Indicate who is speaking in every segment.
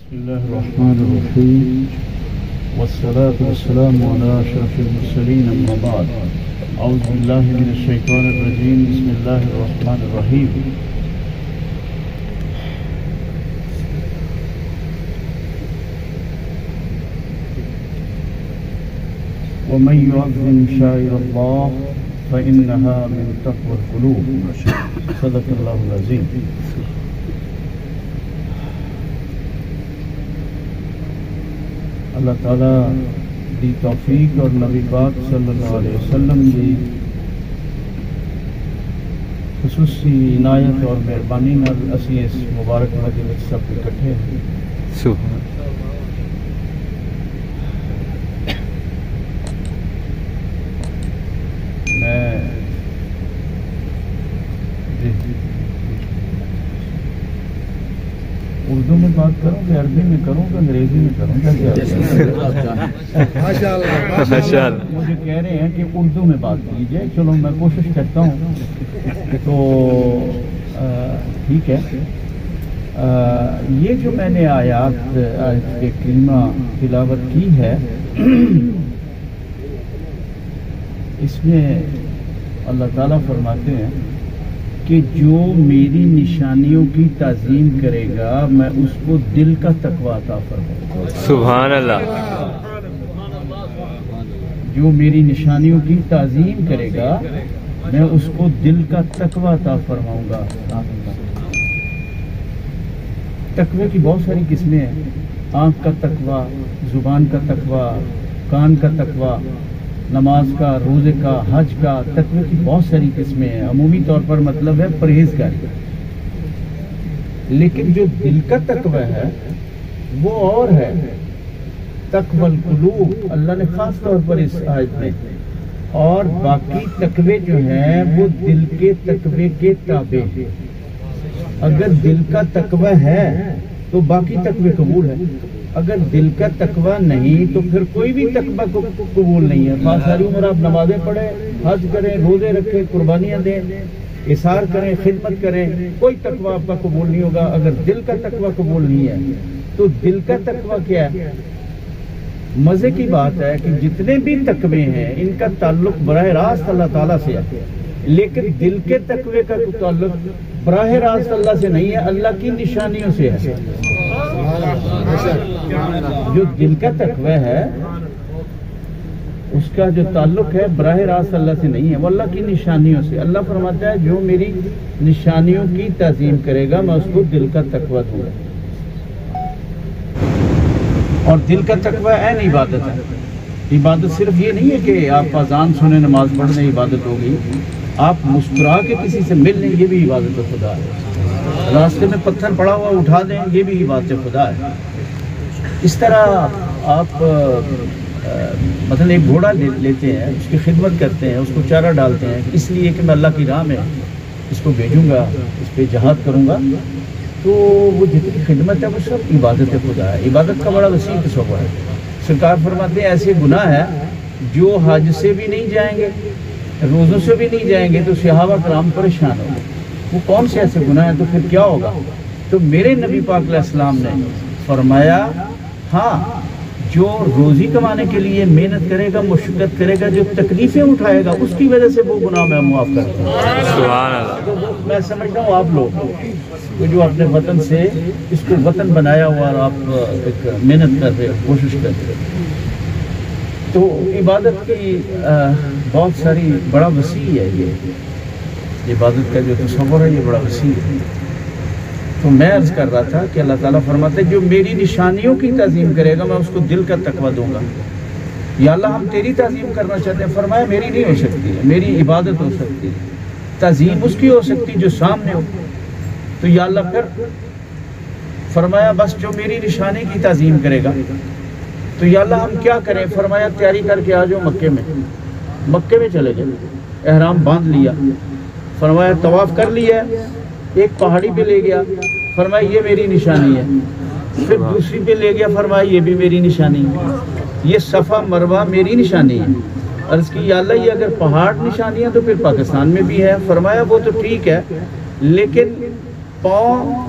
Speaker 1: بسم الله الرحمن الرحيم والصلاة والسلام على أشرف المرسلين أما بعد أعوذ بالله من الشيطان الرجيم بسم الله الرحمن الرحيم ومن يعظم شعائر الله فإنها من تقوى القلوب صدق الله العظيم. اللہ تعالیٰ دی توفیق اور نبی پاک صلی اللہ علیہ وسلم دی خصوصی عنایت اور مہربانی نال اسی اس مبارک مجلس سب اکٹھے ہیں. میں اردو میں بات کروں کہ عربی میں کروں کہ انگریزی میں کروں کیا مجھے کہہ رہے ہیں کہ اردو میں بات کیجیے. چلو میں کوشش کرتا ہوں. تو ٹھیک ہے. یہ جو میں نے آیات کے کریمہ تلاوت کی ہے اس میں اللہ تعالیٰ فرماتے ہیں کہ جو میری نشانیوں کی تعظیم کرے گا میں اس کو دل کا تقوی عطا فرماؤں گا.
Speaker 2: سبحان اللہ.
Speaker 1: جو میری نشانیوں کی تعظیم کرے گا میں اس کو دل کا تقوی عطا فرماؤں گا. تقوی کی بہت ساری قسمیں ہیں. آنکھ کا تقوی، زبان کا تقوی، کان کا تقوی، نماز کا، روزے کا، حج کا. تقوی کی بہت ساری قسمیں ہیں. عمومی طور پر مطلب ہے پرہیزگاری. لیکن جو دل کا تقوی ہے وہ اور ہے. تقوی القلوب اللہ نے خاص طور پر اس آیت میں. اور باقی تقوی جو ہیں وہ دل کے تقوی کے تابع ہیں. اگر دل کا تقوی ہے تو باقی تقوی قبول ہے. اگر دل کا تقوی نہیں تو پھر کوئی بھی تقوی قبول نہیں ہے. ساری عمر آپ نمازیں پڑھیں، حج کریں، روزے رکھیں، قربانیاں دیں، اثار کریں، خدمت کریں، کوئی تقوی آپ کا قبول نہیں ہوگا اگر دل کا تقوی قبول نہیں ہے. تو دل کا تقوی کیا ہے؟ مزے کی بات ہے کہ جتنے بھی تقوی ہیں ان کا تعلق براہ راست اللہ تعالیٰ سے ہے. لیکن دل کے تقوی کا تعلق براہ راست اللہ سے نہیں ہے، اللہ کی نشانیوں سے ہے. جو دل کا تقوی ہے اس کا جو تعلق ہے براہ راست اللہ سے نہیں ہے، وہ اللہ کی نشانیوں سے. اللہ فرماتا ہے جو میری نشانیوں کی تعظیم کرے گا میں اس کو دل کا تقوی دوں گا. اور دل کا تقوی عین عبادت ہے. عبادت صرف یہ نہیں ہے کہ آپ اذان سنیں، نماز پڑھ لیں، عبادت ہوگی. آپ مسکرا کے کسی سے مل لیں، یہ بھی عبادت خدا ہے. راستے میں پتھر پڑا ہوا اٹھا دیں، یہ بھی عبادت خدا ہے. اس طرح آپ مثلا ایک گھوڑا لیتے ہیں، اس کی خدمت کرتے ہیں، اس کو چارہ ڈالتے ہیں اس لیے کہ میں اللہ کی راہ میں اس کو بھیجوں گا، اس پہ جہاد کروں گا. تو وہ جتنی خدمت ہے وہ سب عبادت خدا ہے. عبادت کا بڑا وسیع تصور ہے. سرکار فرماتے ہیں ایسے گناہ ہے جو حج سے بھی نہیں جائیں گے، روزوں سے بھی نہیں جائیں گے تو صحابہ کرام پریشان ہوں گے. وہ کون سے ایسے گناہ ہیں؟ تو پھر کیا ہوگا؟ تو میرے نبی پاک علیہ السلام نے فرمایا ہاں جو روزی کمانے کے لیے محنت کرے گا، مشقت کرے گا، جو تکلیفیں اٹھائے گا اس کی وجہ سے وہ گناہ میں معاف کرتا ہوں.
Speaker 2: سبحان اللہ.
Speaker 1: تو میں سمجھتا ہوں آپ لوگ جو اپنے وطن سے اس کو وطن بنایا ہوا اور آپ ایک محنت کر رہے کوشش کر رہے. تو عبادت کی بہت ساری بڑا وسیع ہے. یہ عبادت کا جو تصور ہے یہ بڑا وسیع ہے. تو میں عرض کر رہا تھا کہ اللہ تعالیٰ فرماتے ہیں جو میری نشانیوں کی تعظیم کرے گا میں اس کو دل کا تقوی دوں گا. یا اللہ ہم تیری تعظیم کرنا چاہتے ہیں. فرمایا میری نہیں ہو سکتی ہے، میری عبادت ہو سکتی ہے، تعظیم اس کی ہو سکتی جو سامنے ہو. تو یا اللہ پھر فرمایا بس جو میری نشانی کی تعظیم کرے گا. تو یا اللہ ہم کیا کریں؟ فرمایا تیاری کر کے آ جاؤ مکے میں. مکے میں چلے گئے، احرام باندھ لیا. فرمایا طواف کر لیا، ایک پہاڑی پہ لے گیا. فرمایا یہ میری نشانی ہے. پھر دوسری پہ لے گیا. فرمایا یہ بھی میری نشانی ہے. یہ صفا مروہ میری نشانی ہے. عرض کی یا اللہ یہ اگر پہاڑ نشانی ہے تو پھر پاکستان میں بھی ہے. فرمایا وہ تو ٹھیک ہے لیکن پاؤں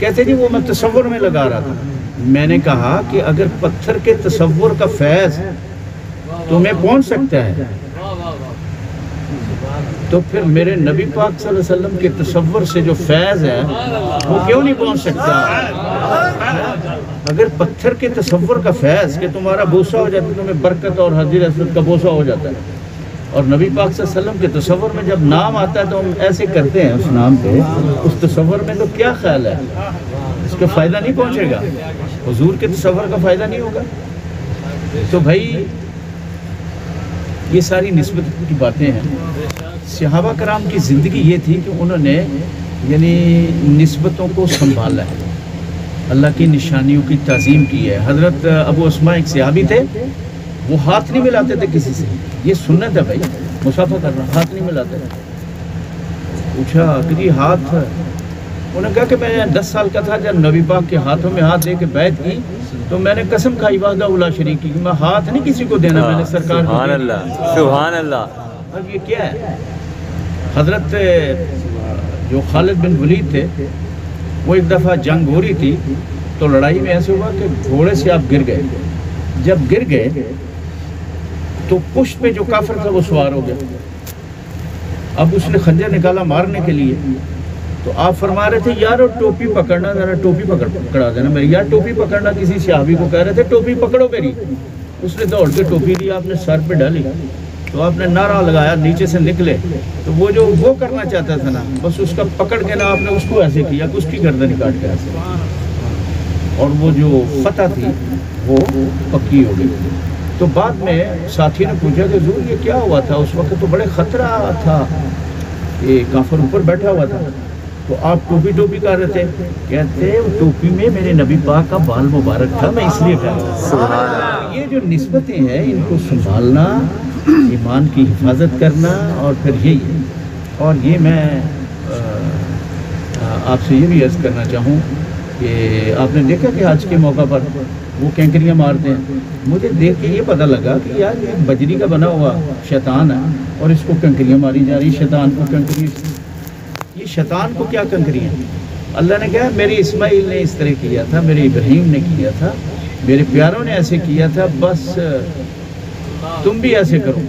Speaker 1: کہتے جی وہ میں تصور میں لگا رہا تھا. میں نے کہا کہ اگر پتھر کے تصور کا فیض تمہیں پہنچ سکتا ہے تو پھر میرے نبی پاک صلی اللہ علیہ وسلم کے تصور سے جو فیض ہے وہ کیوں نہیں پہنچ سکتا؟ اگر پتھر کے تصور کا فیض کہ تمہارا بوسہ ہو جاتا ہے، تمہیں برکت اور حضرت اسود کا بوسہ ہو جاتا ہے، اور نبی پاک صلی اللہ علیہ وسلم کے تصور میں جب نام آتا ہے تو ہم ایسے کرتے ہیں اس نام پہ، اس تصور میں تو کیا خیال ہے؟ اس کا فائدہ نہیں پہنچے گا، حضور کے تصور کا فائدہ نہیں ہوگا. تو بھائی یہ ساری نسبت کی باتیں ہیں. صحابہ کرام کی زندگی یہ تھی کہ انہوں نے یعنی نسبتوں کو سنبھالا ہے، اللہ کی نشانیوں کی تعظیم کی ہے. حضرت ابو اسماء ایک صحابی تھے، وہ ہاتھ نہیں ملاتے تھے کسی سے. یہ سنت ہے بھائی، مسافہ کرنا، ہاتھ نہیں ملاتے تھے. پوچھا کہ جی ہاتھ، انہوں نے کہا کہ میں 10 سال کا تھا جب نبی پاک کے ہاتھوں میں ہاتھ دے کے بیعت کی تو میں نے قسم کھائی وحدہ لا شریک کی کہ میں ہاتھ نہیں کسی کو دینا، میں نے سرکار کو
Speaker 2: سبحان اللہ، سبحان اللہ.
Speaker 1: اب یہ کیا ہے؟ حضرت جو خالد بن ولید تھے، وہ ایک دفعہ جنگ ہو رہی تھی تو لڑائی میں ایسے ہوا کہ گھوڑے سے آپ گر گئے. جب گر گئے تو پشت پہ جو کافر تھا وہ سوار ہو گیا. اب اس نے خنجر نکالا مارنے کے لیے، تو آپ فرما رہے تھے یار ٹوپی پکڑنا، ذرا ٹوپی پکڑا دینا میری. یار ٹوپی پکڑنا کسی صحابی کو کہہ رہے تھے ٹوپی پکڑو میری. اس نے دوڑ کے ٹوپی لی، آپ نے سر پہ ڈالی تو آپ نے نعرہ لگایا، نیچے سے نکلے تو وہ جو وہ کرنا چاہتا تھا نا، بس اس کا پکڑ کے نا آپ نے اس کو ایسے کیا کہ اس کی گردن کاٹ کے ایسے، اور وہ جو فتح تھی وہ پکی ہو گئی. تو بعد میں ساتھی نے پوچھا کہ حضور یہ کیا ہوا تھا؟ اس وقت تو بڑے خطرہ تھا، یہ کافر اوپر بیٹھا ہوا تھا، تو آپ ٹوپی کر رہے تھے. کہتے ٹوپی میں میرے نبی پاک کا بال مبارک تھا، میں اس لیے کہہ رہا ہوں. یہ جو نسبتیں ہیں ان کو سنبھالنا، ایمان کی حفاظت کرنا، اور پھر یہی ہے. اور یہ میں آپ سے یہ بھی عرض کرنا چاہوں کہ آپ نے دیکھا کہ آج کے موقع پر وہ کینکریاں مارتے ہیں. مجھے دیکھ کے یہ پتہ لگا کہ یار یہ بجری کا بنا ہوا شیطان ہے اور اس کو کنکریاں ماری جا رہی. شیطان کو کنکری، یہ شیطان کو کیا کنکریاں؟ اللہ نے کہا میری اسماعیل نے اس طرح کیا تھا، میرے ابراہیم نے کیا تھا، میرے پیاروں نے ایسے کیا تھا، بس تم بھی ایسے کرو.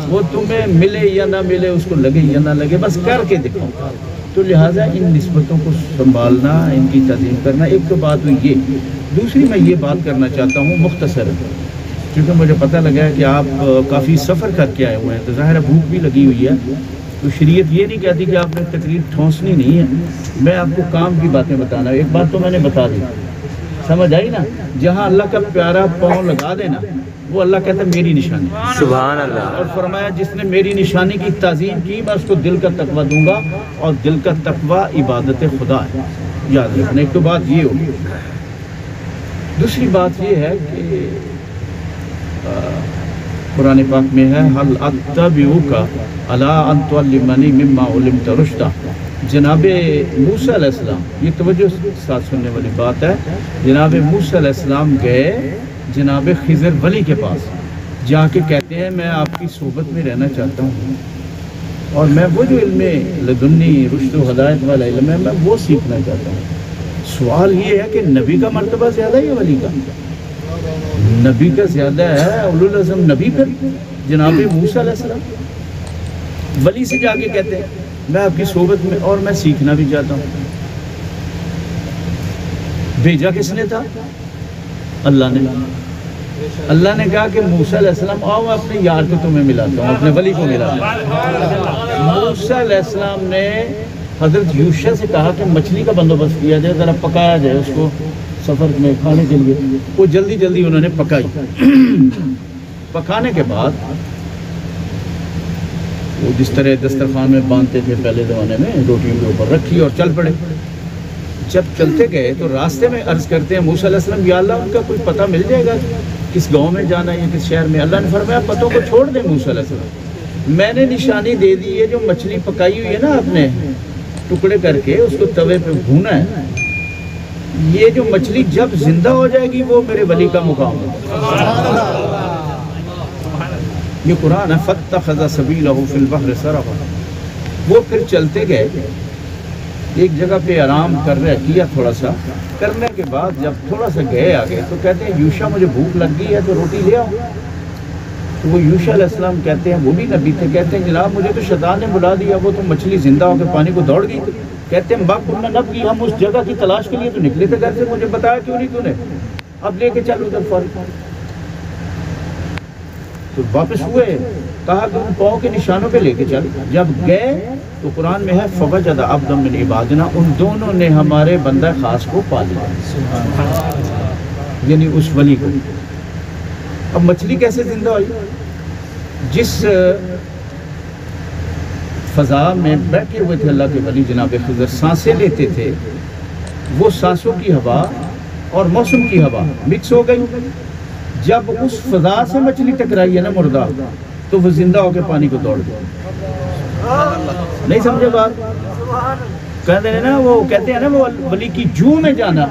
Speaker 1: وہ تمہیں ملے یا نہ ملے، اس کو لگے یا نہ لگے، بس کر کے دکھاؤ. تو لہٰذا ان نسبتوں کو سنبھالنا، ان کی تعظیم کرنا. ایک تو بات ہوئی یہ. دوسری میں یہ بات کرنا چاہتا ہوں مختصر، کیونکہ مجھے پتہ لگا ہے کہ آپ کافی سفر کر کے آئے ہوئے ہیں تو ظاہر ہے بھوک بھی لگی ہوئی ہے. تو شریعت یہ نہیں کہتی کہ آپ نے تقریر ٹھونسنی نہیں ہے، میں آپ کو کام کی باتیں بتانا. ایک بات تو میں نے بتا دی، سمجھ آئی نا؟ جہاں اللہ کا پیارا پاؤں لگا دینا وہ اللہ کہتا ہے میری نشانی.
Speaker 2: سبحان اللہ.
Speaker 1: اور فرمایا جس نے میری نشانی کی تعظیم کی میں اس کو دل کا تقویٰ دوں گا، اور دل کا تقویٰ عبادت خدا ہے. یاد رکھنا. ایک تو بات یہ ہوگی. دوسری بات یہ ہے کہ قرآن پاک میں ہے حل اتبعوک علی ان تعلمنی مما علمت رشدا. جناب موسیٰ علیہ السلام، یہ توجہ ساتھ سننے والی بات ہے، جناب موسیٰ علیہ السلام گئے جناب خضر ولی کے پاس، جا کے کہتے ہیں میں آپ کی صحبت میں رہنا چاہتا ہوں اور میں وہ جو علم لدنی رشد و ہدایت والا علم ہے میں وہ سیکھنا چاہتا ہوں. سوال یہ ہے کہ نبی کا مرتبہ زیادہ ہے یا ولی کا؟ نبی کا زیادہ ہے، اولو العزم نبی پھر جناب موسیٰ علیہ السلام. ولی سے جا کے کہتے ہیں میں آپ کی صحبت میں اور میں سیکھنا بھی چاہتا ہوں. بھیجا کس نے تھا؟ اللہ نے. اللہ نے کہا کہ موسیٰ علیہ السلام آؤ میں اپنے یار کو تمہیں ملاتا ہوں، اپنے ولی کو ملاتا ہوں. موسیٰ علیہ السلام نے حضرت یوشع سے کہا کہ مچھلی کا بندوبست کیا جائے، ذرا پکایا جائے اس کو سفر میں کھانے کے لیے. وہ جلدی جلدی انہوں نے پکائی. پکانے کے بعد وہ جس طرح دسترخوان میں باندھتے تھے پہلے زمانے میں، روٹیوں کے اوپر رکھی اور چل پڑے. جب چلتے گئے تو راستے میں عرض کرتے ہیں موسیٰ علیہ السلام یا اللہ ان کا کوئی پتہ مل جائے گا کس گاؤں میں جانا ہے یا کس شہر میں؟ اللہ نے فرمایا پتوں کو چھوڑ دیں موسیٰ علیہ السلام، میں نے نشانی دے دی ہے. جو مچھلی پکائی ہوئی ہے نا آپ نے ٹکڑے کر کے اس کو توے پہ بھونا ہے، یہ جو مچھلی جب زندہ ہو جائے گی وہ میرے ولی کا مقام ہے. یہ قرآن ہے فاتخذ سبیلہ فی البحر سربا. وہ پھر چلتے گئے ایک جگہ پہ آرام کر رہے کیا تھوڑا سا، کرنے کے بعد جب تھوڑا سا گئے آگے تو کہتے ہیں یوشع مجھے بھوک لگ گئی ہے تو روٹی لے آؤ۔ تو وہ یوشع علیہ السلام کہتے ہیں، وہ بھی نبی تھے، کہتے ہیں جناب مجھے تو شیطان نے بلا دیا، وہ تو مچھلی زندہ ہو کے پانی کو دوڑ گئی۔ کہتے ہیں باپ کنہ نب کی، ہم اس جگہ کی تلاش کے لیے تو نکلے تھے گھر سے، مجھے بتایا کیوں نہیں تو نے، اب لے کے چل ادھر فوری۔ تو واپس ہوئے، کہا کہ ان پاؤں کے نشانوں پہ لے کے چل۔ جب گئے تو قرآن میں ہے فوجد عبدا من عبادنا، ان دونوں نے ہمارے بندہ خاص کو پا لیا، یعنی اس ولی کو۔ اب مچھلی کیسے زندہ ہوئی؟ جس فضا میں بیٹھے ہوئے تھے اللہ کے ولی جناب خضر، سانسیں لیتے تھے، وہ سانسوں کی ہوا اور موسم کی ہوا مکس ہو گئی۔ جب اس فضا سے مچھلی ٹکرائی ہے نا مردہ، تو وہ زندہ ہو کے پانی کو دوڑ گئی۔ نہیں سمجھے بات؟ کہتے ہیں نا، وہ کہتے ہیں نا وہ ولی کی جو میں جانا،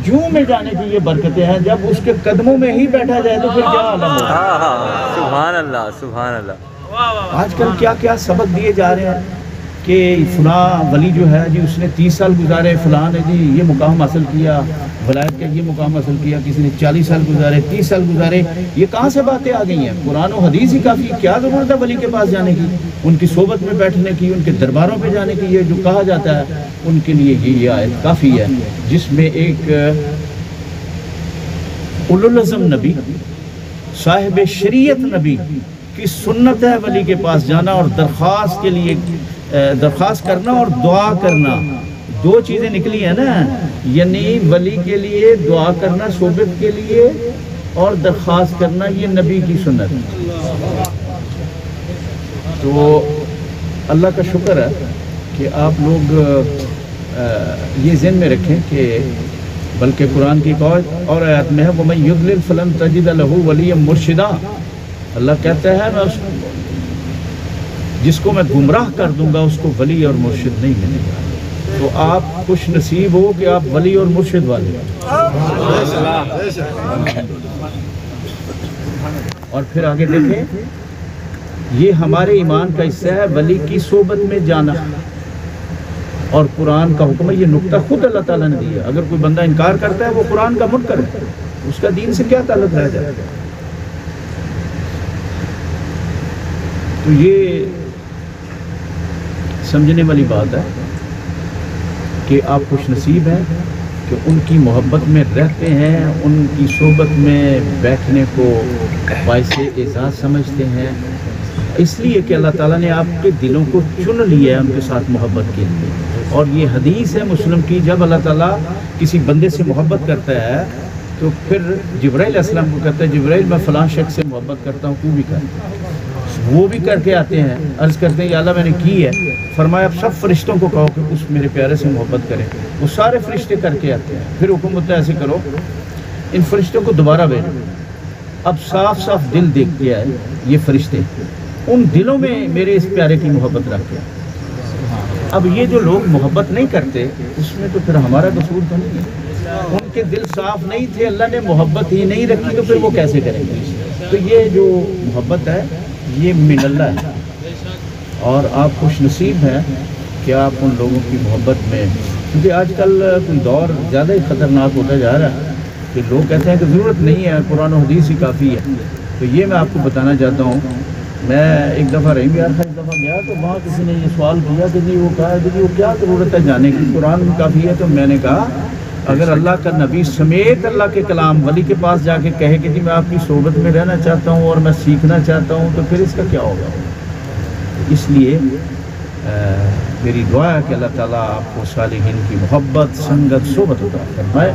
Speaker 1: جو میں جانے کی یہ برکتیں ہیں، جب اس کے قدموں میں ہی بیٹھا جائے تو پھر کیا عالم ہوگا۔
Speaker 2: سبحان اللہ، سبحان اللہ۔
Speaker 1: آج کل کیا کیا سبق دیے جا رہے ہیں کہ فلاں ولی جو ہے جی اس نے 30 سال گزارے، فلاں نے جی یہ مقام حاصل کیا، ولایت کا یہ مقام حاصل کیا، کسی نے 40 سال گزارے، 30 سال گزارے۔ یہ کہاں سے باتیں آ گئی ہیں؟ قرآن و حدیث ہی کافی، کیا ضرورت ہے ولی کے پاس جانے کی، ان کی صحبت میں بیٹھنے کی، ان کے درباروں پہ جانے کی؟ یہ جو کہا جاتا ہے ان کے لیے یہ آیت کافی ہے، جس میں ایک اولوالعزم نبی، صاحب شریعت نبی کی سنت ہے ولی کے پاس جانا اور درخواست کے لیے درخواست کرنا اور دعا کرنا۔ دو چیزیں نکلی ہیں نا، یعنی ولی کے لیے دعا کرنا صحبت کے لیے اور درخواست کرنا، یہ نبی کی سنت ہے۔ تو اللہ کا شکر ہے کہ آپ لوگ یہ ذہن میں رکھیں کہ بلکہ قرآن کی اور آیت میں ہے وَمَن يُضْلِلْ فَلَن تَجِدَ لَهُ وَلِيًّا مُرْشِدًا، اللہ کہتا ہے میں جس کو میں گمراہ کر دوں گا اس کو ولی اور مرشد نہیں ملے گا۔ تو آپ خوش نصیب ہو کہ آپ ولی اور مرشد والے۔ اور پھر آگے دیکھیں، یہ ہمارے ایمان کا حصہ ہے ولی کی صحبت میں جانا، اور قرآن کا حکم ہے۔ یہ نقطہ خود اللہ تعالیٰ نے دیا، اگر کوئی بندہ انکار کرتا ہے وہ قرآن کا منکر ہے، اس کا دین سے کیا تعلق رہ جائے گا؟ تو یہ سمجھنے والی بات ہے کہ آپ خوش نصیب ہیں کہ ان کی محبت میں رہتے ہیں، ان کی صحبت میں بیٹھنے کو باعث اعزاز سمجھتے ہیں، اس لیے کہ اللہ تعالیٰ نے آپ کے دلوں کو چن لیا ہے ان کے ساتھ محبت کے لیے۔ اور یہ حدیث ہے مسلم کی، جب اللہ تعالیٰ کسی بندے سے محبت کرتا ہے تو پھر جبرائیل علیہ السلام کو کہتا ہے جبرائیل میں فلاں شخص سے محبت کرتا ہوں، تو بھی کر، وہ بھی کر کے آتے ہیں، عرض کرتے ہیں یا اللہ میں نے کی ہے، فرمایا اب سب فرشتوں کو کہو کہ اس میرے پیارے سے محبت کریں، وہ سارے فرشتے کر کے آتے ہیں، پھر حکم ہوتا ہے ایسے کرو ان فرشتوں کو دوبارہ بھیجو۔ اب صاف صاف دل دیکھ کے آئے یہ فرشتے، ان دلوں میں میرے اس پیارے کی محبت رکھ کے۔ اب یہ جو لوگ محبت نہیں کرتے اس میں تو پھر ہمارا قصور تو نہیں ہے، ان کے دل صاف نہیں تھے، اللہ نے محبت ہی نہیں رکھی تو پھر وہ کیسے کریں گے؟ تو یہ جو محبت ہے یہ من اللہ ہے، اور آپ خوش نصیب ہیں کہ آپ ان لوگوں کی محبت میں، کیونکہ آج کل کوئی دور زیادہ ہی خطرناک ہوتا جا رہا ہے کہ لوگ کہتے ہیں کہ ضرورت نہیں ہے، قرآن و حدیث ہی کافی ہے۔ تو یہ میں آپ کو بتانا چاہتا ہوں، میں ایک دفعہ رحیم یار تھا، ایک دفعہ گیا تو وہاں کسی نے یہ سوال کیا کہ جی وہ کہا کہ جی وہ کیا ضرورت ہے جانے کی، قرآن بھی کافی ہے۔ تو میں نے کہا اگر اللہ کا نبی سمیت اللہ کے کلام ولی کے پاس جا کے کہے کہ جی میں آپ کی صحبت میں رہنا چاہتا ہوں اور میں سیکھنا چاہتا ہوں، تو پھر اس کا کیا ہوگا؟ اس لیے میری دعا ہے کہ اللہ تعالیٰ آپ کو صالحین کی محبت، سنگت، صحبت عطا فرمائے۔